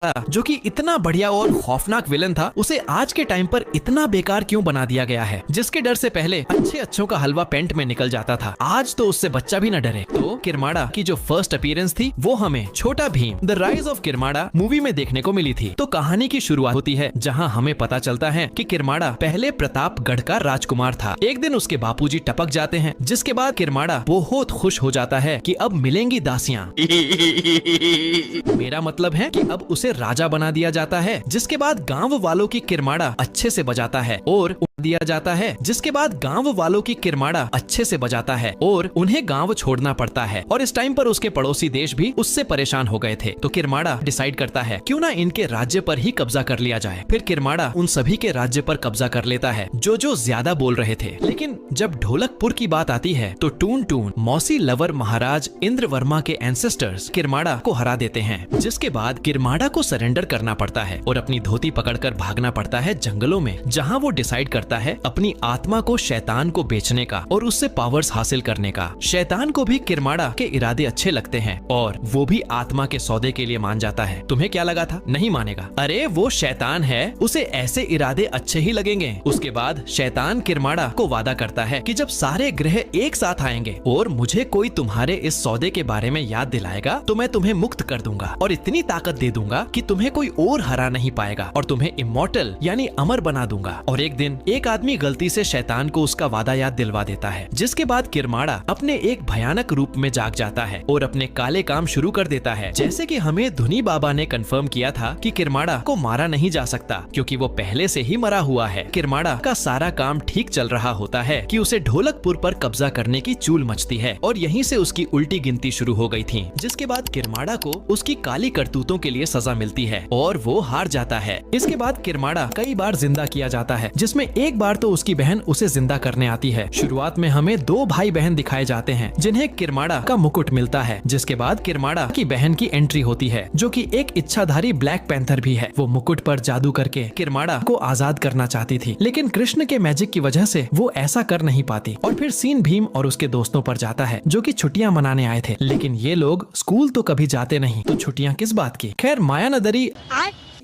जो कि इतना बढ़िया और खौफनाक विलन था, उसे आज के टाइम पर इतना बेकार क्यों बना दिया गया है, जिसके डर से पहले अच्छों का हलवा पेंट में निकल जाता था, आज तो उससे बच्चा भी न डरे। तो किरमाड़ा की जो फर्स्ट अपीयरेंस थी वो हमें Chhota Bheem the rise of Kirmada movie में देखने को मिली थी। तो कहानी की शुरुआत होती है जहाँ हमें पता चलता है कि किरमाड़ा पहले प्रतापगढ़ का राजकुमार था। एक दिन उसके बापूजी टपक जाते हैं, जिसके बाद किरमाड़ा बहुत खुश हो जाता है कि अब मिलेंगी दासियां। मेरा मतलब है कि अब उसे राजा बना दिया जाता है, जिसके बाद गांव वालों की किरमाड़ा अच्छे से बजाता है और दिया जाता है, जिसके बाद गांव वालों की किरमाड़ा अच्छे से बजाता है और उन्हें गांव छोड़ना पड़ता है। और इस टाइम पर उसके पड़ोसी देश भी उससे परेशान हो गए थे। तो किरमाड़ा डिसाइड करता है क्यों ना इनके राज्य पर ही कब्जा कर लिया जाए। फिर किरमाड़ा उन सभी के राज्य पर कब्जा कर लेता है जो ज्यादा बोल रहे थे। लेकिन जब ढोलकपुर की बात आती है तो टून टून मौसी लवर महाराज इंद्र वर्मा के एंसेस्टर्स किरमाड़ा को हरा देते हैं, जिसके बाद किरमाड़ा को सरेंडर करना पड़ता है और अपनी धोती पकड़कर भागना पड़ता है जंगलों में, जहाँ वो डिसाइड करता है अपनी आत्मा को शैतान को बेचने का और उससे पावर्स हासिल करने का। शैतान को भी किरमाड़ा के इरादे अच्छे लगते हैं और वो भी आत्मा के सौदे के लिए मान जाता है। तुम्हें क्या लगा था? नहीं मानेगा। अरे वो शैतान है, उसे ऐसे इरादे अच्छे ही लगेंगे। उसके बाद शैतान किरमाड़ा को वादा करता है कि जब सारे ग्रह एक साथ आएंगे और मुझे कोई तुम्हारे इस सौदे के बारे में याद दिलाएगा तो मैं तुम्हें मुक्त कर दूंगा और इतनी ताकत दे दूंगा कि तुम्हें कोई और हरा नहीं पाएगा और तुम्हें इमॉर्टल यानी अमर बना दूंगा। और एक दिन एक आदमी गलती से शैतान को उसका वादा याद दिलवा देता है, जिसके बाद किरमाड़ा अपने एक भयानक रूप में जाग जाता है और अपने काले काम शुरू कर देता है। जैसे कि हमें धुनी बाबा ने कंफर्म किया था कि किरमाड़ा को मारा नहीं जा सकता क्योंकि वो पहले से ही मरा हुआ है। किरमाड़ा का सारा काम ठीक चल रहा होता है कि उसे ढोलकपुर पर कब्जा करने की चूल मचती है और यहीं से उसकी उल्टी गिनती शुरू हो गई थी, जिसके बाद किरमाड़ा को उसकी काली करतूतों के लिए सजा मिलती है और वो हार जाता है। इसके बाद किरमाड़ा कई बार जिंदा किया जाता है, जिसमें एक बार तो उसकी बहन उसे जिंदा करने आती है। शुरुआत में हमें दो भाई बहन दिखाए जाते हैं जिन्हें किरमाड़ा का मुकुट मिलता है, जिसके बाद किरमाड़ा की बहन की एंट्री होती है जो कि एक इच्छाधारी ब्लैक पैंथर भी है। वो मुकुट पर जादू करके किरमाड़ा को आजाद करना चाहती थी, लेकिन कृष्ण के मैजिक की वजह से वो ऐसा कर नहीं पाती। और फिर सीन भीम और उसके दोस्तों पर जाता है जो कि छुट्टियां मनाने आए थे, लेकिन ये लोग स्कूल तो कभी जाते नहीं, तो छुट्टियां किस बात की। खैर माया नदरी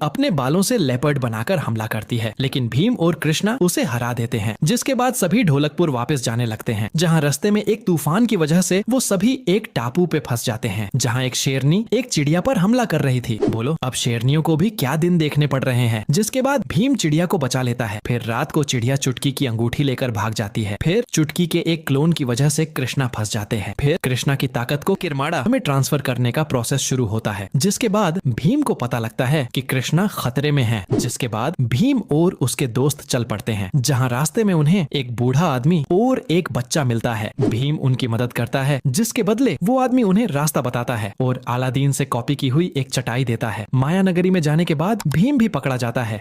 अपने बालों से लेपर्ड बनाकर हमला करती है, लेकिन भीम और कृष्णा उसे हरा देते हैं। जिसके बाद सभी ढोलकपुर वापस जाने लगते हैं, जहां रास्ते में एक तूफान की वजह से वो सभी एक टापू पे फंस जाते हैं, जहां एक शेरनी एक चिड़िया पर हमला कर रही थी। बोलो अब शेरनियों को भी क्या दिन देखने पड़ रहे हैं। जिसके बाद भीम चिड़िया को बचा लेता है। फिर रात को चिड़िया चुटकी की अंगूठी लेकर भाग जाती है। फिर चुटकी के एक क्लोन की वजह से कृष्णा फंस जाते हैं। फिर कृष्णा की ताकत को किरमाड़ा में ट्रांसफर करने का प्रोसेस शुरू होता है, जिसके बाद भीम को पता लगता है कि कृष्णा खतरे में है। जिसके बाद भीम और उसके दोस्त चल पड़ते हैं, जहां रास्ते में उन्हें एक बूढ़ा आदमी और एक बच्चा मिलता है। भीम उनकी मदद करता है, जिसके बदले वो आदमी उन्हें रास्ता बताता है और अलादीन से कॉपी की हुई एक चटाई देता है। माया नगरी में जाने के बाद भीम भी पकड़ा जाता है।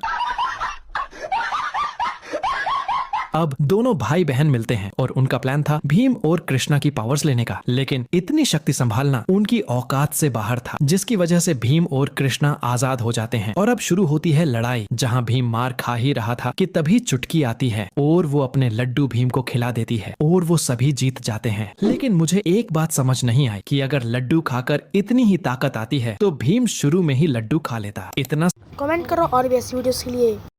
अब दोनों भाई बहन मिलते हैं और उनका प्लान था भीम और कृष्णा की पावर्स लेने का, लेकिन इतनी शक्ति संभालना उनकी औकात से बाहर था, जिसकी वजह से भीम और कृष्णा आजाद हो जाते हैं। और अब शुरू होती है लड़ाई, जहां भीम मार खा ही रहा था कि तभी चुटकी आती है और वो अपने लड्डू भीम को खिला देती है और वो सभी जीत जाते हैं। लेकिन मुझे एक बात समझ नहीं आई कि अगर लड्डू खाकर इतनी ही ताकत आती है तो भीम शुरू में ही लड्डू खा लेता। इतना कमेंट करो और भी ऐसी वीडियोस के लिए।